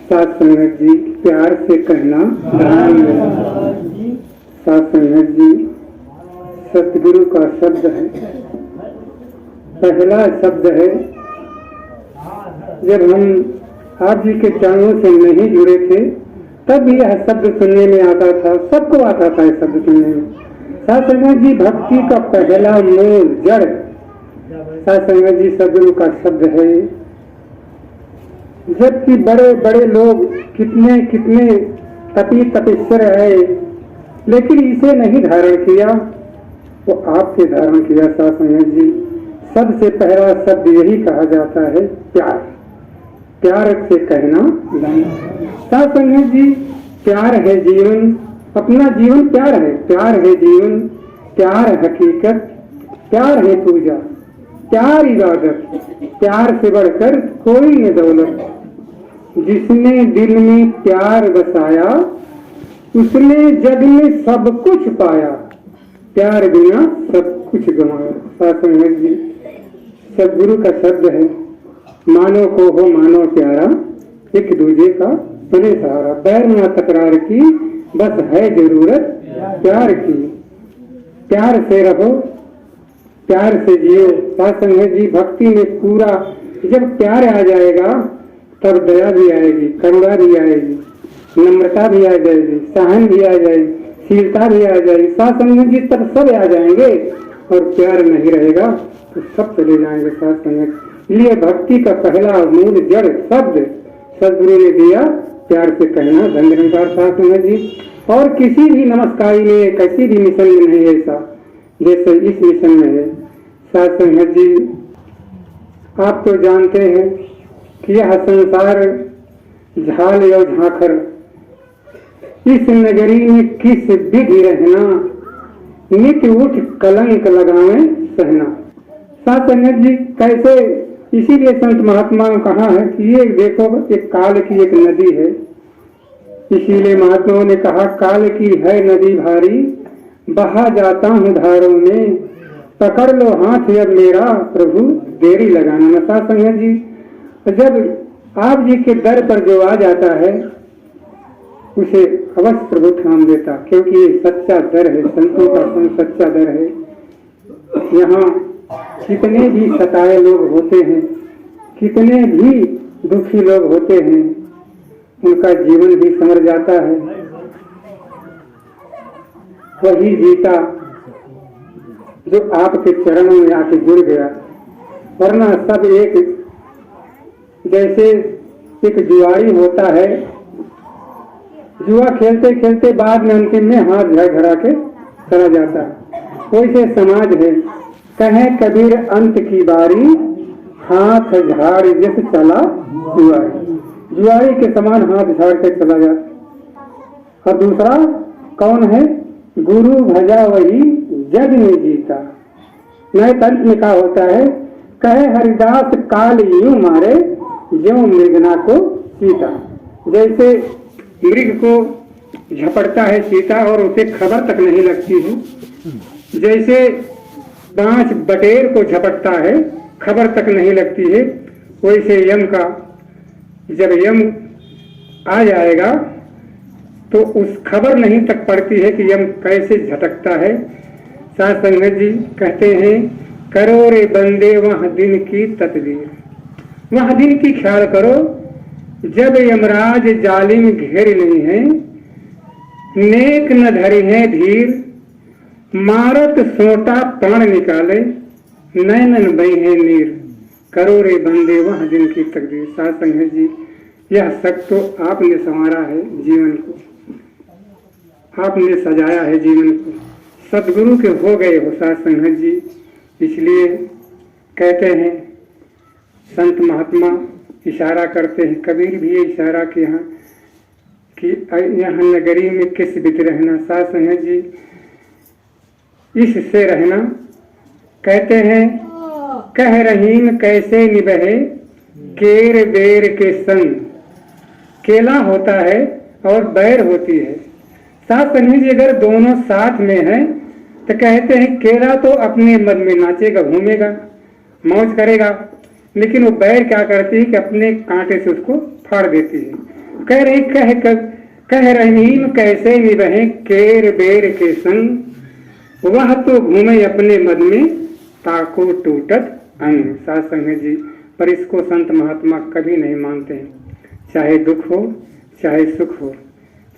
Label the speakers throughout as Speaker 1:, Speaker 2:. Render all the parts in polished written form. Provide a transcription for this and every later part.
Speaker 1: साथ संगत जी प्यार से कहना साथ संगत जी सतगुरु का शब्द है, पहला शब्द है। जब हम आप जी के चरणों से नहीं जुड़े थे तब यह शब्द सुनने में आता था, सबको आता था यह शब्द सुनने में। साथ संगत जी भक्ति का पहला मूल जड़ साथ संगत जी सदगुरु का शब्द है। जबकि बड़े बड़े लोग कितने कितने तपस्वर है, लेकिन इसे नहीं धारण किया, वो आपसे धारण किया। साथ संगत जी सबसे पहला शब्द यही कहा जाता है प्यार, प्यार से कहना। साथ संगत जी प्यार है जीवन, अपना जीवन प्यार है, प्यार है जीवन, प्यार हकीकत, प्यार है पूजा, प्यार इबादत, प्यार से बढ़कर कोई न दौलत। जिसने दिल में प्यार बसाया उसने जग में सब कुछ पाया, प्यार बिना सब कुछ गंवाया। साथ संगत जी सदगुरु का शब्द है, मानो को हो मानो प्यारा, एक दूजे का बने सहारा, बैर ना तकरार की बस है जरूरत प्यार की, प्यार से रहो प्यार से जियो। साथ संगत जी भक्ति में पूरा जब प्यार आ जाएगा तब दया भी आएगी, करुणा भी आएगी, नम्रता भी आ जाएगी, सहन भी आ जाएगी, शीलता भी आ जाएगी। साथ संगत जी तब सब आ जाएंगे, और प्यार नहीं रहेगा तो सब चले जाएंगे। साथ संगत लिए भक्ति का पहला मूल जड़ शब्द सदगुरु ने दिया, प्यार से कहना। धन्यवाद साथ संगत जी। और किसी भी नमस्कारी में किसी भी मिशन में नहीं ऐसा जैसे इस मिशन में है। साथ संगत जी आप तो जानते हैं कि यह संसार झाल या झांखर, इस नगरी में किस विधि रहना, नित उठ कलंक लगावे सहना। साथ संगत जी कैसे, इसीलिए संत महात्मा ने कहा है कि ये देखो एक काल की एक नदी है, इसीलिए महात्माओं ने कहा काल की है नदी भारी, बहा जाता हूँ धारों में, पकड़ लो हाथ अब मेरा प्रभु देरी लगाना। साथ संगत जी जब आप जी के दर पर जो आ जाता है उसे अवश्य प्रभु थाम देता, क्योंकि ये सच्चा दर है, संतों का संग सच्चा दर है। यहाँ कितने भी सताए लोग होते हैं, कितने भी दुखी लोग होते हैं, उनका जीवन भी संवर जाता है। वही जीता जो आपके चरणों में आके जुड़ गया, वरना सब एक जैसे एक जुआरी होता है, जुआ खेलते खेलते बाद में अंतिम में हाथ झड़ा के चला जाता है। वैसे समाज है, कहे कबीर अंत की बारी, हाथ झाड़ जैसे चला जुआरी, जुआरी के समान हाथ झाड़ के चला जाता। और दूसरा कौन है, गुरु भजा वही जग में जीता। नए तंत्र में कहा होता है, कहे हरिदास काल यूं मारे ज्यों मृगना को सीता। जैसे मृग को झपटता है सीता और उसे खबर तक नहीं लगती है, जैसे बांस बटेर को झपटता है खबर तक नहीं लगती है, वैसे यम का जब यम आ जाएगा तो उस खबर नहीं तक पड़ती है कि यम कैसे झटकता है। साथ संगत जी कहते हैं, करो रे बंदे वह दिन की तदबीर, वह दिन की ख्याल करो जब यमराज जालिम घेर नहीं है, नेक न धरी है धीर, मारत सोटा प्राण निकाले, नैनन बई है नीर, करो रे बंदे वह दिन की तकदीर। साथ संगत जी यह सब तो आपने संवारा है जीवन को, आपने सजाया है जीवन को, सदगुरु के हो गए हो साथ संगत जी। इसलिए कहते हैं संत महात्मा इशारा करते हैं, कबीर भी ये इशारा किया कि यहाँ नगरी में किस बित रहना। साथ संगत जी इससे रहना, कहते हैं कह रहीम कैसे निभे केर बेर के संग, केला होता है और बैर होती है। साथ संगत जी अगर दोनों साथ में है तो कहते हैं केला तो अपने मन में नाचेगा, घूमेगा, मौज करेगा, लेकिन वो बैर क्या करती है कि अपने कांटे से उसको फाड़ देती है। कह रहीम कैसे निभे केर बेर के संग, वह तो घूमे अपने मद में ताको टूटत अंग। साथ संगत जी, पर इसको संत महात्मा कभी नहीं मानते हैं। चाहे दुख हो, चाहे सुख हो,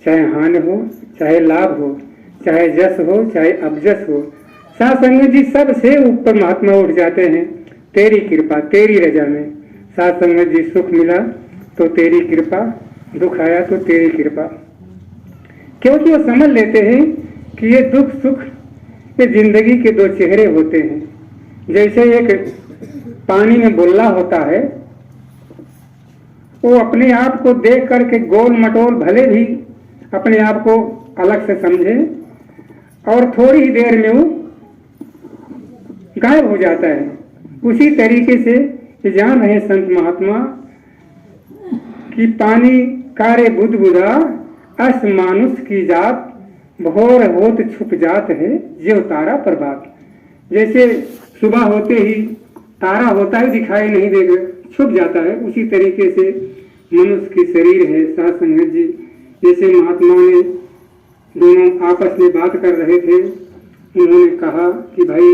Speaker 1: चाहे हानि हो, चाहे लाभ हो, चाहे जस हो, चाहे अबजस हो, साथ संगत जी सबसे ऊपर महात्मा उठ जाते हैं। तेरी कृपा, तेरी रजा में। साथ संगत जी, सुख मिला तो तेरी कृपा, दुख आया तो तेरी कृपा। क्योंकि वो समझ लेते हैं कि ये दुख सुख ये जिंदगी के दो चेहरे होते हैं। जैसे एक पानी में बुल्ला होता है, वो अपने आप को देख करके गोल मटोल भले भी अपने आप को अलग से समझे और थोड़ी ही देर में वो गायब हो जाता है। उसी तरीके से ये जान रहे संत महात्मा कि पानी कारे बुध बुधा अस मानुष की जात, भोर होत छुप जात है जो तारा प्रभात। जैसे सुबह होते ही तारा होता है, दिखाई नहीं देगा, छुप जाता है, उसी तरीके से मनुष्य की शरीर है। साथ संगत जी, जैसे महात्मा ने दोनों आपस में बात कर रहे थे, उन्होंने कहा कि भाई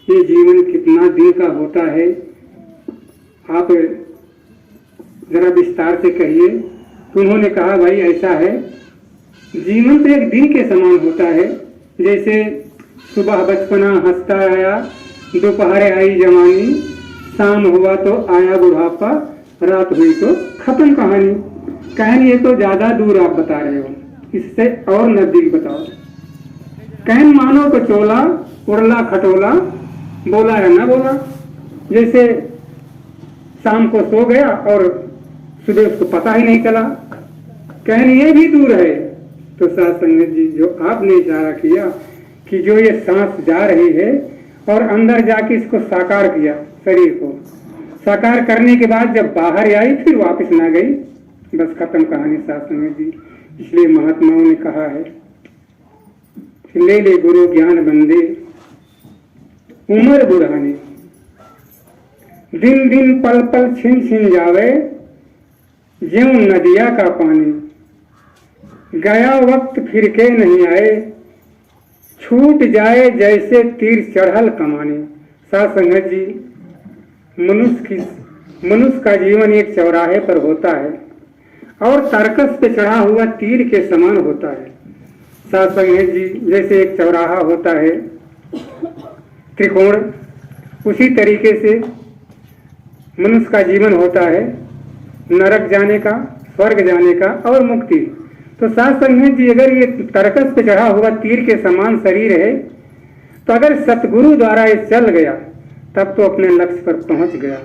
Speaker 1: ये जीवन कितना दिन का होता है, आप जरा विस्तार से कहिए। तो उन्होंने कहा भाई ऐसा है, जीवन तो एक दिन के समान होता है। जैसे सुबह बचपना हंसता आया, दोपहर आई जवानी, शाम हुआ तो आया बुढ़ापा, रात हुई तो खत्म कहानी। कहानी ये तो ज्यादा दूर आप बता रहे हो, इससे और नजदीक बताओ। कहन मानो को चोला, उड़ला खटोला, बोला या ना बोला। जैसे शाम को सो गया और सुबह उसको पता ही नहीं चला, कहन ये भी दूर है। तो साथ संगत जी, जो आपने इशारा किया कि जो ये सांस जा रही है और अंदर जाके इसको साकार किया, शरीर को साकार करने के बाद जब बाहर आई फिर वापस ना गई, बस खत्म कहानी। साथ संगत जी, इसलिए महात्माओं ने कहा है, ले ले गुरु ज्ञान बंदे उमर बुढ़ाने, दिन दिन पल पल छिन छिन जावे, ज्यों नदिया का पानी, गया वक्त फिर के नहीं आए, छूट जाए जैसे तीर चढ़ल कमाने। साथ संगत जी, मनुष्य का जीवन एक चौराहे पर होता है और तर्कस पे चढ़ा हुआ तीर के समान होता है। साथ संगत जी, जैसे एक चौराहा होता है त्रिकोण, उसी तरीके से मनुष्य का जीवन होता है, नरक जाने का, स्वर्ग जाने का और मुक्ति। तो साथ संगत जी, अगर ये तर्कस पे चढ़ा हुआ तीर के समान शरीर है, तो अगर सतगुरु द्वारा ये चल गया तब तो अपने लक्ष्य पर पहुंच गया,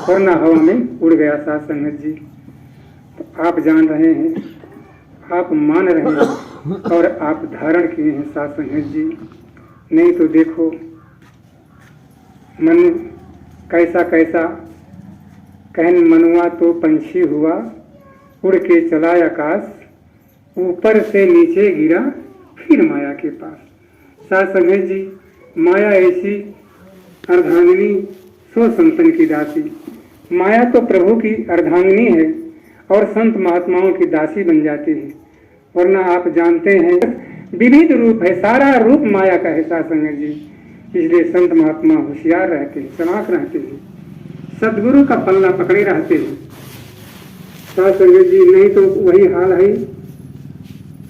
Speaker 1: वरना हवा में उड़ गया। साथ संगत जी, तो आप जान रहे हैं, आप मान रहे हैं और आप धारण किए हैं। साथ संगत जी, नहीं तो देखो मन कैसा कैसा, कहन मनुआ तो पंछी हुआ, उड़ के चला आकाश, ऊपर से नीचे गिरा फिर माया के पास। साथ संगत जी, माया ऐसी अर्धांगिनी सो संतन की दासी। माया तो प्रभु की अर्धांगिनी है और संत महात्माओं की दासी बन जाती है, वरना आप जानते हैं विविध रूप है, सारा रूप माया का है। साथ संगत जी, इसलिए संत महात्मा होशियार रहते हैं, चालाक रहते हैं, सदगुरु का पल्ला पकड़े रहते हैं। साथ संगत जी, नहीं तो वही हाल है,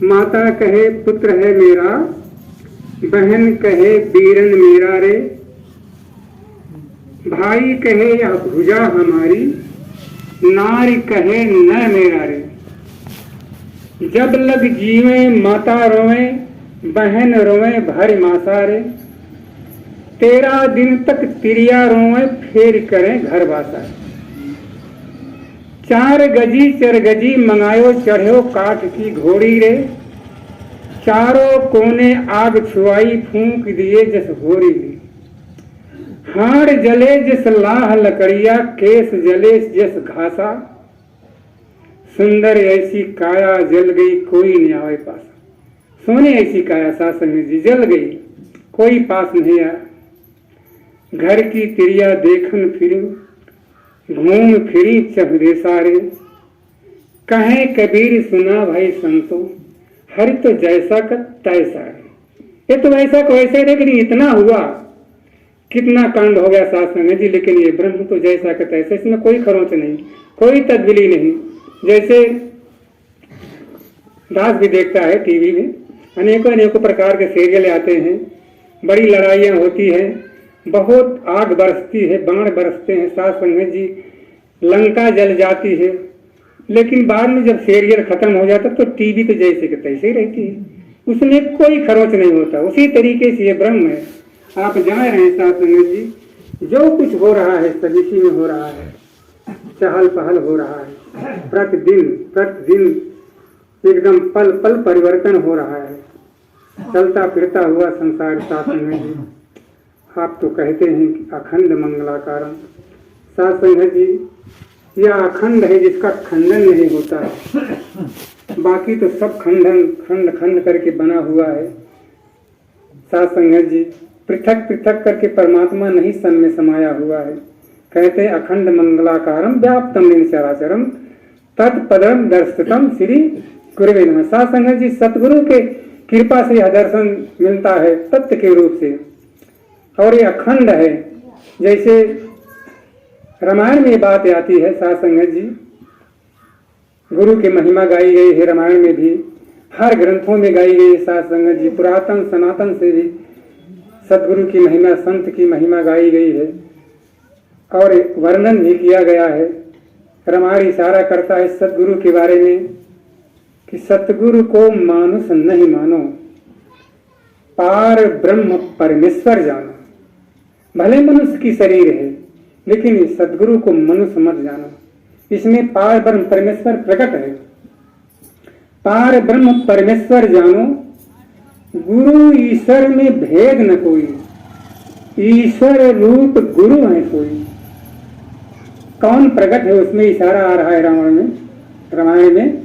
Speaker 1: माता कहे पुत्र है मेरा, बहन कहे बीरन मेरा रे, भाई कहे या भुजा हमारी, नारी कहे न मेरा रे। जब लग जीवे माता रोवे, बहन रोवे भर मासा रे, 13 दिन तक तिरिया रोवे फिर करें घर बासा। 4 गजी चरगजी मंगायो चढ़ो काठ की घोड़ी रे, चारों कोने आग छुआई फूंक दिए जस होरी रे। हाड़ जले जिस लाह लकड़िया, केस जले जिस घासा, सुंदर ऐसी काया जल गई कोई नहीं आवे पासा। सोने ऐसी काया साथ संगत जी जल गई, कोई पास नहीं आया। घर की तिरिया देखन फिरी, घूम फिरी चहरे सारे, कहें कबीर सुना भाई संतो, हरि तो जैसा का तैसा है। ये तो वैसा को वैसा है, लेकिन इतना हुआ, कितना कांड हो गया शास्त्र में जी, लेकिन ये ब्रह्म तो जैसा का तैसा, इसमें कोई खरोंच नहीं, कोई तब्दीली नहीं। जैसे दास भी देखता है टीवी में, अनेकों अनेकों प्रकार के सीरियल आते हैं, बड़ी लड़ाइयाँ होती हैं, बहुत आग बरसती है, बाण बरसते हैं, सास संगत जी, लंका जल जाती है, लेकिन बाद में जब सीरियल खत्म हो जाता तो टीवी तो जैसे कि तैसे ही रहती है, उसमें कोई खरोच नहीं होता। उसी तरीके से ये ब्रह्म है। आप जान रहे हैं सास संगत जी, जो कुछ हो रहा है सब इसी में हो रहा है, चहल पहल हो रहा है, प्रतिदिन एकदम पल पल परिवर्तन हो रहा है, चलता फिरता हुआ संसार। सास संगत जी, आप तो कहते हैं कि अखंड मंगलाकारम। सास संगत जी, यह अखंड है जिसका खंडन नहीं होता है, बाकी तो सब खंड खंड करके बना हुआ है। सास संगत जी, पृथक पृथक करके परमात्मा नहीं सन में समाया हुआ है। कहते हैं अखंड मंगलाकारम व्याप्तम निन चराचरम तत्पदम दर्शितम श्री गुरुवे नमः। सास संगत जी, सतगुरु के कृपा से यह दर्शन मिलता है तत्व के रूप से, और ये अखंड है। जैसे रामायण में बात आती है सास संगत जी, गुरु की महिमा गाई गई है रामायण में भी, हर ग्रंथों में गाई गई है सास संगत जी, पुरातन सनातन से भी सतगुरु की महिमा, संत की महिमा गाई गई है और वर्णन भी किया गया है। रामायण इशारा करता है सतगुरु के बारे में कि सतगुरु को मानुष नहीं मानो, पार ब्रह्म परमेश्वर जानो। भले मनुष्य की शरीर है, लेकिन सतगुरु को मनुष्य मत जानो। इसमें पार ब्रह्म परमेश्वर प्रकट है। पार ब्रह्म परमेश्वर जानो, गुरु ईश्वर में भेद न कोई, ईश्वर रूप गुरु है कोई। कौन प्रकट है उसमें इशारा आ रहा है रामायण में।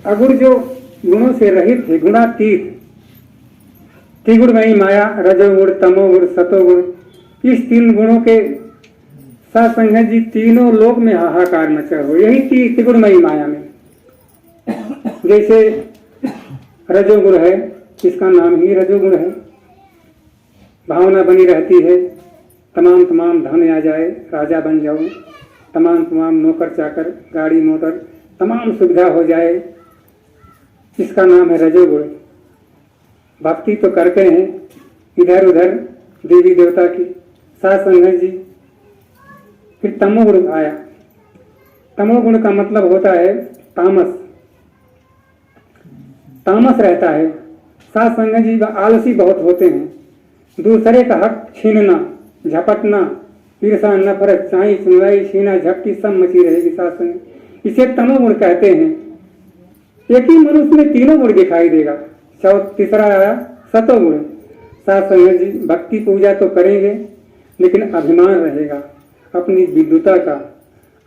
Speaker 1: अगुण जो गुणों से रहित है, गुणातीत, त्रिगुणमयी माया, रजोगुण तमोगुण सतोगुण, इस तीन गुणों के साथ संगत जी तीनों लोक में हाहाकार मचा हो, यही त्रिगुणमयी माया में। जैसे रजोगुण है, इसका नाम ही रजोगुण है, भावना बनी रहती है, तमाम धन आ जाए, राजा बन जाओ, तमाम नौकर चाकर, गाड़ी मोटर, तमाम सुविधा हो जाए, इसका नाम है रजोगुण। भक्ति तो करते हैं इधर उधर देवी देवता की, सास संगत जी। फिर तमोगुण आया। तमोगुण का मतलब होता है तामस, तामस रहता है। सास संगत जी आलसी बहुत होते हैं, दूसरे का हक छीनना, झपटना, ईर्षा नफरत चाई सुनवाई छीना झपटी सब मची रहेगी सास संगत, इसे तमोगुण कहते हैं। एक ही मनुष्य में तीनों गुण दिखाई देगा। तीसरा आया सतोगुण। सास संगत जी, भक्ति पूजा तो करेंगे, लेकिन अभिमान रहेगा अपनी विद्युता का,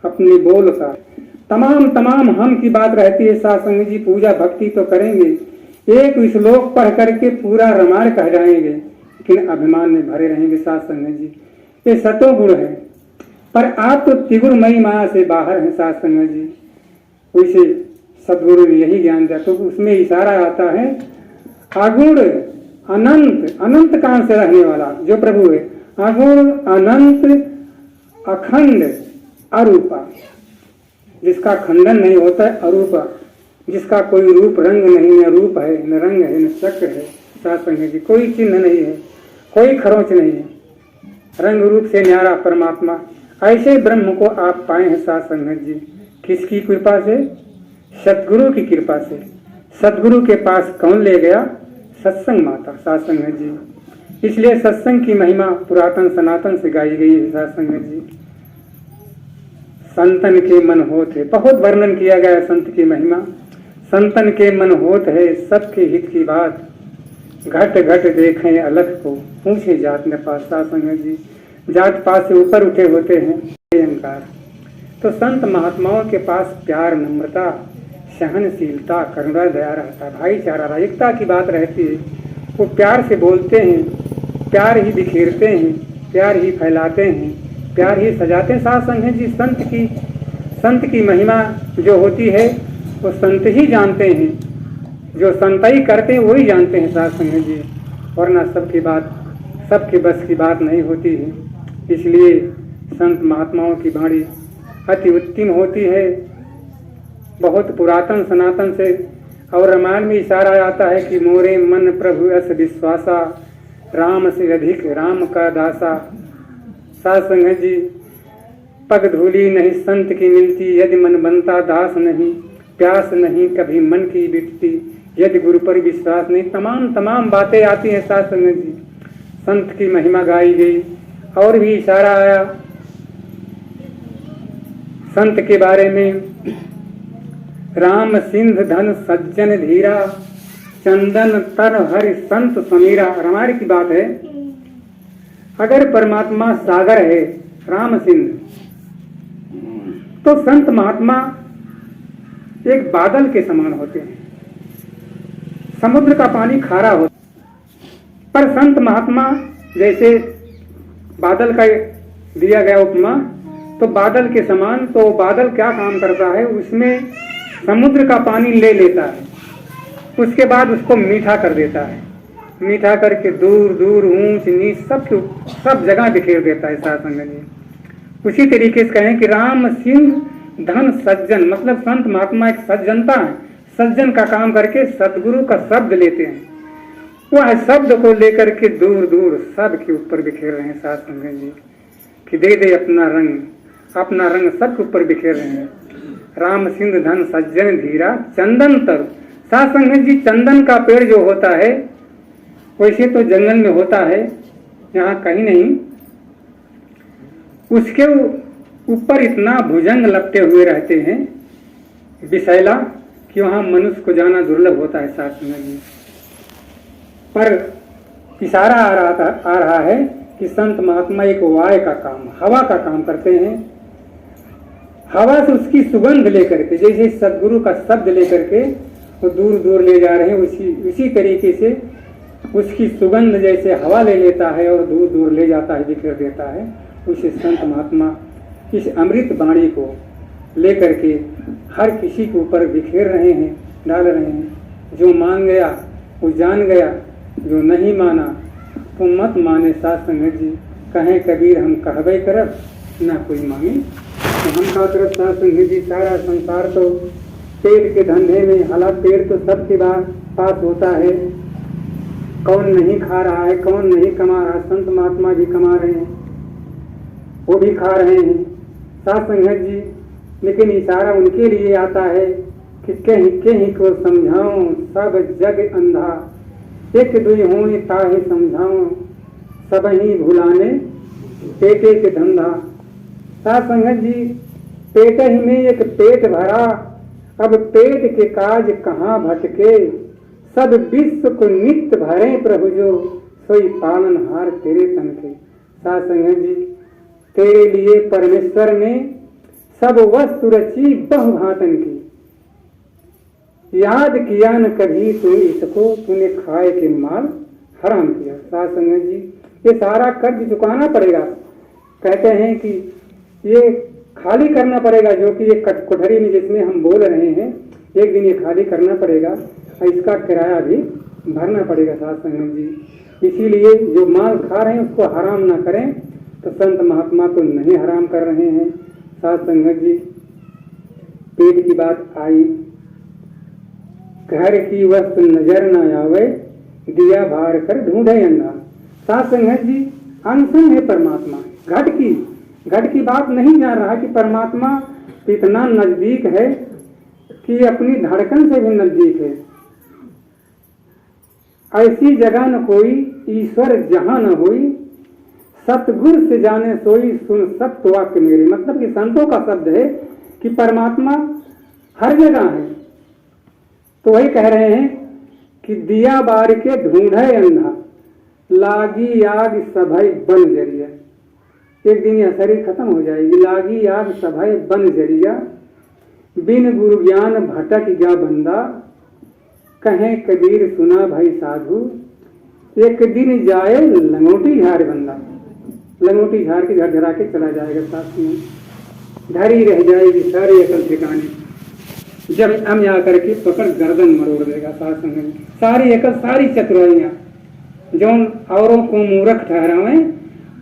Speaker 1: अपनी बोल का, तमाम हम की बात रहती है। सास संगत जी, पूजा भक्ति तो करेंगे, एक श्लोक पढ़ करके पूरा रामायण कह जाएंगे, लेकिन अभिमान में भरे रहेंगे सास संगत जी। ये सतोगुण है। पर आप तो त्रिगुणमयी माया से बाहर हैं सास संगत जी। वैसे सदगुरु ने यही ज्ञान दिया, तो उसमें इशारा आता है अगुण अनंत, अनंत काल से रहने वाला जो प्रभु है, अगुण अनंत अखंड अरूपा, जिसका खंडन नहीं होता है, अरूपा, जिसका कोई रूप रंग नहीं, न रूप है, न रंग है, न चक्र है। सास संगत जी, कोई चिन्ह नहीं है, कोई खरोंच नहीं है, रंग रूप से न्यारा परमात्मा। ऐसे ब्रह्म को आप पाए हैं सास संगत जी। किसकी कृपा से? सतगुरु की कृपा से। सतगुरु के पास कौन ले गया? सत्संग माता सास संगत जी। इसलिए सत्संग की महिमा पुरातन सनातन से गाई गई है सास संगत जी। संतन के मन होत है, बहुत वर्णन किया गया संत की महिमा। संतन के मन होत है, सबके हित की बात, घट घट देखें अलग को, पूछे जात न पास। सास संगत जी, जात पात से ऊपर उठे होते हैं अहंकार। तो संत महात्माओं के पास प्यार, नम्रता, सहनशीलता, करुणा, दया रहता, भाईचारा, एकता की बात रहती है। वो प्यार से बोलते हैं, प्यार ही बिखेरते हैं, प्यार ही फैलाते हैं, प्यार ही सजाते हैं। सास संगत जी, संत की महिमा जो होती है वो संत ही जानते हैं, जो संताई करते हैं वही जानते हैं साथ संगत जी, वरना सबकी बात सबके बस की बात नहीं होती है। इसलिए संत महात्माओं की वाणी अति उत्तम होती है, बहुत पुरातन सनातन से। और रामायण में इशारा आता है कि मोरे मन प्रभु अस विश्वासा, राम से अधिक राम का दासा। साथ संगत जी, पग धूली नहीं संत की मिलती, यदि मन बनता दास नहीं, प्यास नहीं कभी मन की बिटती, यदि गुरु पर विश्वास नहीं। तमाम बातें आती हैं साथ संगत जी, संत की महिमा गाई गई। और भी इशारा आया संत के बारे में, राम सिंध धन सज्जन धीरा, चंदन तर हरि संत समीरा। रामायण की बात है, अगर परमात्मा सागर है राम सिंध, तो संत महात्मा एक बादल के समान होते हैं। समुद्र का पानी खारा होता है, पर संत महात्मा जैसे बादल का दिया गया उपमा, तो बादल के समान। तो बादल क्या काम करता है, उसमें समुद्र का पानी ले लेता है, उसके बाद उसको मीठा कर देता है, मीठा करके दूर दूर ऊंच नीच सब जगह बिखेर देता है साथ संगत जी। उसी तरीके से कहें कि राम सिंह धन सज्जन, मतलब संत महात्मा एक सज्जनता है, सज्जन का काम करके सदगुरु का शब्द लेते हैं, वह शब्द को लेकर के दूर दूर सब के ऊपर बिखेर रहे हैं साथ संगत जी, कि दे दे अपना रंग सबके ऊपर बिखेर रहे हैं। राम सिंह धन सज्जन धीरा, चंदन तरु। साथ संगत जी, चंदन का पेड़ जो होता है वैसे तो जंगल में होता है, यहाँ कहीं नहीं। उसके ऊपर इतना भुजंग लपटे हुए रहते हैं विषैला, कि वहाँ मनुष्य को जाना दुर्लभ होता है साथ संगत जी। पर इशारा आ रहा है कि संत महात्मा एक वाय का काम, हवा का काम करते हैं। हवा से उसकी सुगंध लेकर के, जैसे सदगुरु का शब्द लेकर के वो दूर दूर ले जा रहे हैं, उसी तरीके से उसकी सुगंध जैसे हवा ले लेता है और दूर दूर ले जाता है, बिखेर देता है। उसे संत महात्मा इस अमृत वाणी को लेकर के हर किसी के ऊपर बिखेर रहे हैं, डाल रहे हैं। जो मान गया वो जान गया, जो नहीं माना तो मत माने साथ संगत जी। कहें कबीर हम कहबे करब, ना कोई मांगे तो हम का तरफ साथ संगत जी। सारा संसार तो पेट के धंधे में, हालांकि पेट तो सबके पास होता है, कौन नहीं खा रहा है, कौन नहीं कमा रहा। संत महात्मा भी कमा रहे हैं, वो भी खा रहे हैं साथ संगत जी। लेकिन इशारा उनके लिए आता है कि कहीं कहीं को समझाऊं सब जग अंधा, एक दुई हों ताहे समझाऊं सब ही भुलाने पेटे के धंधा। साथ संगत जी, पेट ही में एक पेट भरा, अब पेट के काज कहाँ भटके, सब विश्व को नित्य भरे प्रभु जो, सोई पालनहार तेरे तन के। साथ संगत जी, तेरे लिए परमेश्वर ने सब वस्तु रची बहुभांतन की, याद किया न कभी तू इसको, तूने खाए के माल हराम किया। साथ संगत जी, ये सारा कर्ज चुकाना पड़ेगा। कहते हैं कि ये खाली करना पड़ेगा, जो कि ये कोठरी में जिसमें हम बोल रहे हैं, एक दिन ये खाली करना पड़ेगा और इसका किराया भी भरना पड़ेगा साथ संगत जी। इसीलिए जो माल खा रहे हैं उसको हराम ना करें, तो संत महात्मा तो नहीं हराम कर रहे हैं साथ संगत जी। पेट की बात आई, घर की वस्तु नजर न आवे, दिया भार कर ढूंढे अन्ना। साथ संगत जी, अनसन है परमात्मा, घट की बात नहीं जान रहा कि परमात्मा इतना नजदीक है कि अपनी धड़कन से भी नजदीक है। ऐसी जगह न कोई ईश्वर जहां न होई, सतगुर से जाने सोई सुन सत्य वाक्य मेरे। मतलब कि संतों का शब्द है कि परमात्मा हर जगह है। तो वही कह रहे हैं कि दिया बार के ढूंढे अंधा, लागी आग सभई बन जरिया। एक दिन यह शरीर खत्म हो जाएगी। लागी आग सभई बन जरिया, बिन गुरु ज्ञान भटक गया बंदा, कहें कबीर सुना भाई साधु, एक दिन जाए लंगोटी झाड़ बंदा। लंगोटी झाड़ के झरझरा के चला जाएगा साथ में। धरी रह जाएगी सारी अकल ठिकाने, जब हम आकर के पकड़ गर्दन मरोड़ देगा। साथ संगत जी, सारी अकल सारी चतुराइयाँ जौन औरों को मूर्ख ठहरावें,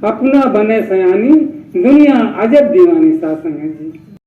Speaker 1: अपना बने सयानी, दुनिया अजब दीवानी। साथ संगत जी।